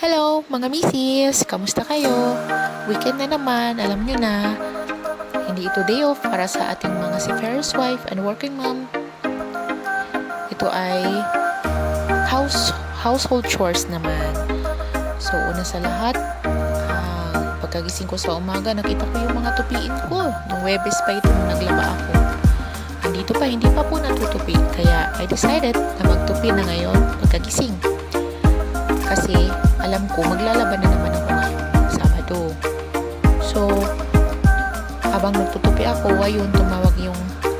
Hello mga misis! Kamusta kayo? Weekend na naman, alam nyo na. Hindi ito day off para sa ating mga seafarer's wife and working mom. Ito ay household chores naman. So una sa lahat, pagkagising ko sa umaga, nakita ko yung mga tupiin ko. Nung Webes pa ito, naglaba ako. Andito pa, hindi pa po natutupi. Kaya I decided na magtupi na ngayon pagkagising. Kasi alam ko maglalaban na naman ako ngayong Sabado. So habang nagtutupi ako, ayun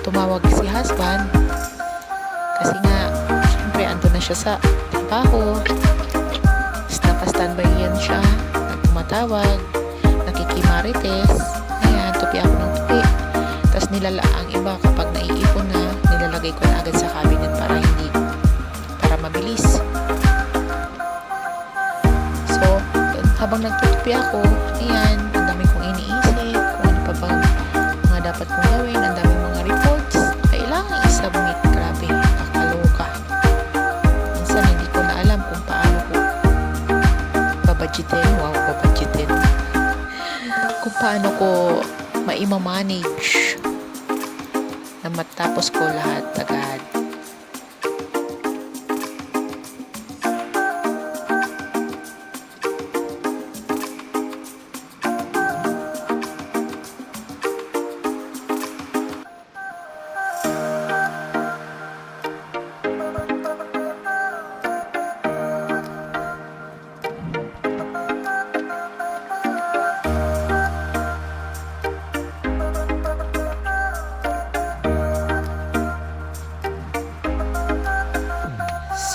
tumawag si husband. Kasi nga syempre ando na siya sa trabaho. Naka-standby yan siya. Tumatawag, nakikimarites. Ayan, tupi ako ng tupi. Tapos ang iba kapag naiipon na, nilalagay ko na agad sa cabinet para mabilis. So, habang nagtutupi ako, ayan, ang dami kong iniisip, kung ano pa bang mga dapat kong gawin, ang dami mga reports, kailangan i-submit. Grabe, kakaloka. Minsan, hindi ko na alam kung paano ko babudgetin, kung paano ko maima-manage na matapos ko lahat agad.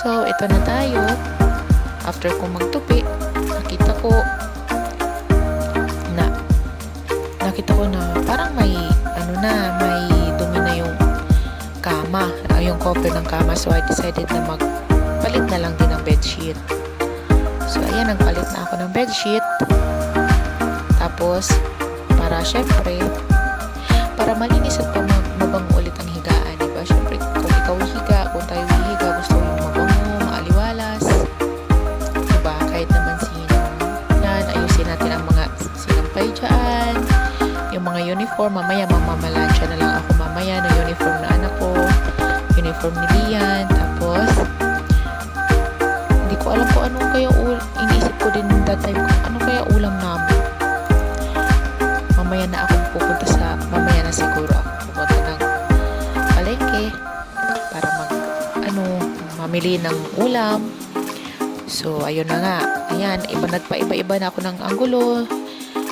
So, ito na tayo. After ko magtupi, nakita ko na parang may dumi na yung kama, yung cover ng kama. So, I decided na magpalit na lang din ng bedsheet. So, ayan, nagpalit na ako ng bedsheet. Tapos, para malinis at mabango ulit ang higaan, diba? Syempre, kung ikaw higa, kung tayo higa, gusto ko yung mabango, maaliwalas, diba? Kahit naman sino. Yan, ayusin natin ang mga sinampay dyan, yung mga uniform. Mamaya, mamamalansya na lang ako mamaya ng uniform na anak ko, uniform ni Lian. Tapos, hindi ko alam kung anong kaya iniisip ko din that time kung ano kaya ulam namin. Mamaya na siguro ako pupunta ng palengke para mamili ng ulam. So, ayun na nga. Ayan, nagpaiba-iba na ako ng anggulo.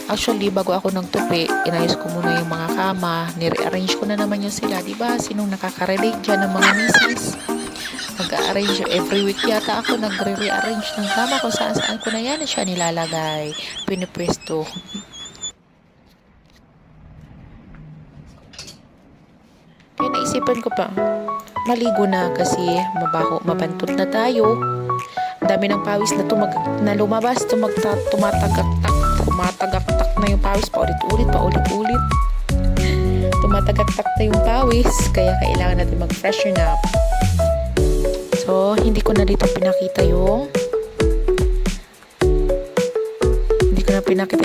Actually, bago ako nagtupi, inayos ko muna yung mga kama. Nire-arrange ko na naman yun sila. Diba? Sinong nakaka-relate dyan ng mga misis? Nag-arrange every week yata ako nagre-rearrange ng kama kung saan-saan ko na yan siya nilalagay. Pinipwesto. Kaya naisipan ko pa, maligo na kasi mabantot na tayo. Ang dami ng pawis na lumabas, tumatagaktak na yung pawis, paulit-ulit. Tumatagaktak na yung pawis, kaya kailangan natin mag-freshen up. So, hindi ko na pinakita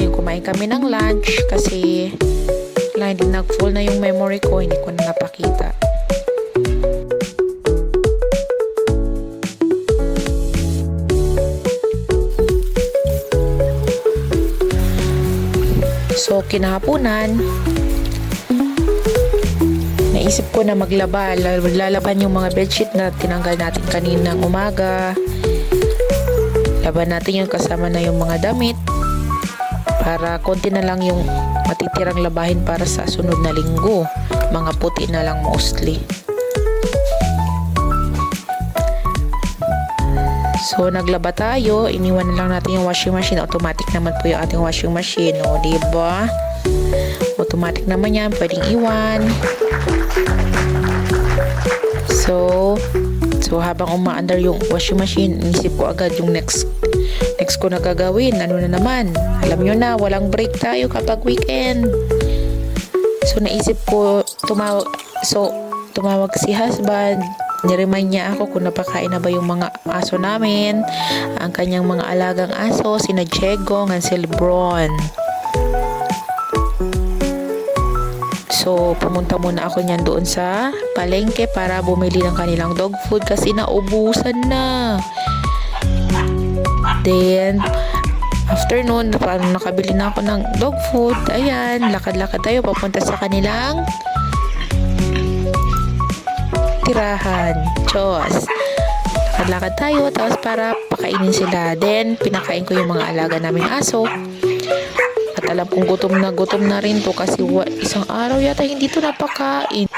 yung kumain kami ng lunch kasi hindi nag-full na yung memory ko, hindi ko na napakita. So, kinahaponan, naisip ko na maglalaban yung mga bedsheet na tinanggal natin kaninang umaga. Laban natin yung kasama na yung mga damit para konti na lang yung matitirang labahin para sa sunod na linggo. Mga puti na lang mostly. So, naglaba tayo. Iniwan na lang natin yung washing machine. Automatic naman po yung ating washing machine. O, diba? Automatic naman yan. Pwedeng iwan. So habang umaandar yung washing machine, inisip ko agad yung next ko na gagawin. Ano na naman? Alam nyo na, walang break tayo kapag weekend. So, naisip ko, tumawag si husband. niremind niya ako kung napakain na ba yung mga aso namin, ang kanyang mga alagang aso, sina Diego at si Lebron. So, pumunta muna ako niyan doon sa palengke para bumili ng kanilang dog food kasi naubusan na. Then, afternoon, parang nakabili na ako ng dog food. Ayan, lakad-lakad tayo papunta sa kanilang tirahan. Chos. Lakad-lakad tayo tapos para pakainin sila. Then, pinakain ko yung mga alaga naming aso. At alam kong gutom na rin to kasi isang araw yata hindi to napakain.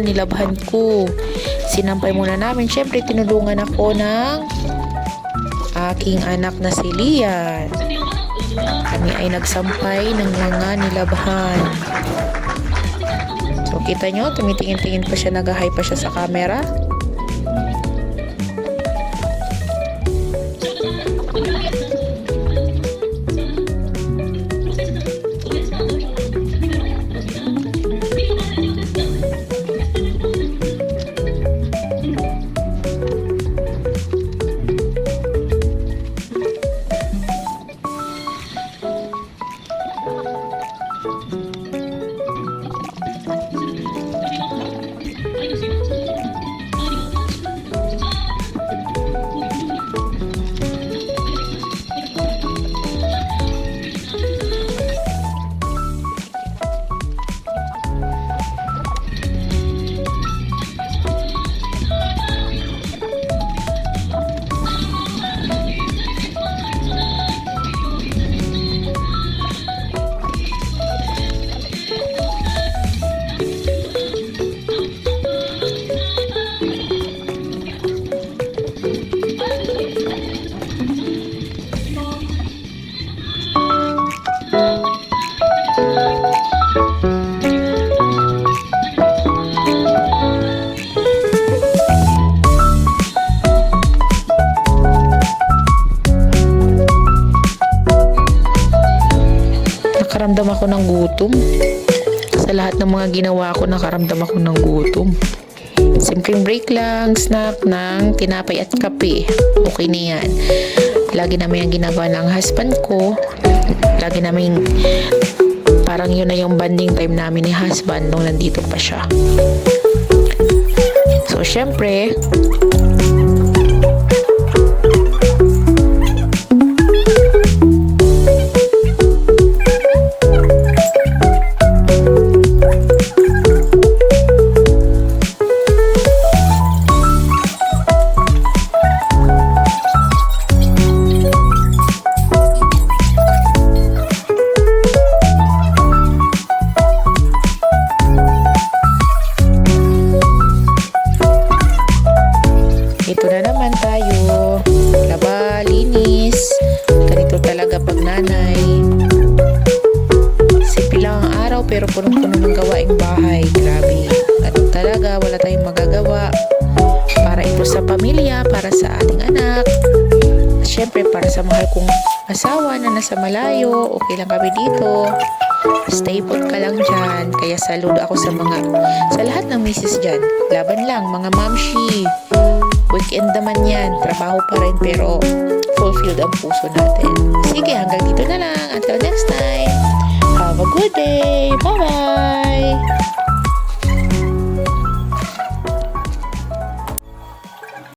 Nilabhan ko. Sinampay muna namin. Siyempre, tinulungan ako ng aking anak na si Lian. Kami ay nagsampay ng mga nilabhan. So, kita nyo, tumitingin-tingin pa siya, nag-hi pa siya sa camera. Nakaramdam ako ng gutom. Sa lahat ng mga ginawa ko, nakaramdam ako ng gutom. Simpleng break lang, snack ng tinapay at kape. Okay na yan. Lagi namin yung ginagawa ng husband ko. Lagi namin, parang yun na yung bonding time namin ni husband nung nandito pa siya. So, syempre, ito na naman tayo. Laba, linis. Ganito talaga pag nanay. Simple lang ang araw pero punong-puno ng gawaing bahay. Grabe. Ganito talaga, wala tayong magagawa. Para ito sa pamilya, para sa ating anak. At syempre, para sa mahal kong asawa na nasa malayo. Okay lang kami dito. Stay put ka lang dyan. Kaya saludo ako sa lahat ng misis dyan. Laban lang, mga mamshi. Weekend naman yan. Trabaho pa rin pero fulfilled ang puso natin. Sige, hanggang dito na lang. Until next time. Have a good day. Bye-bye.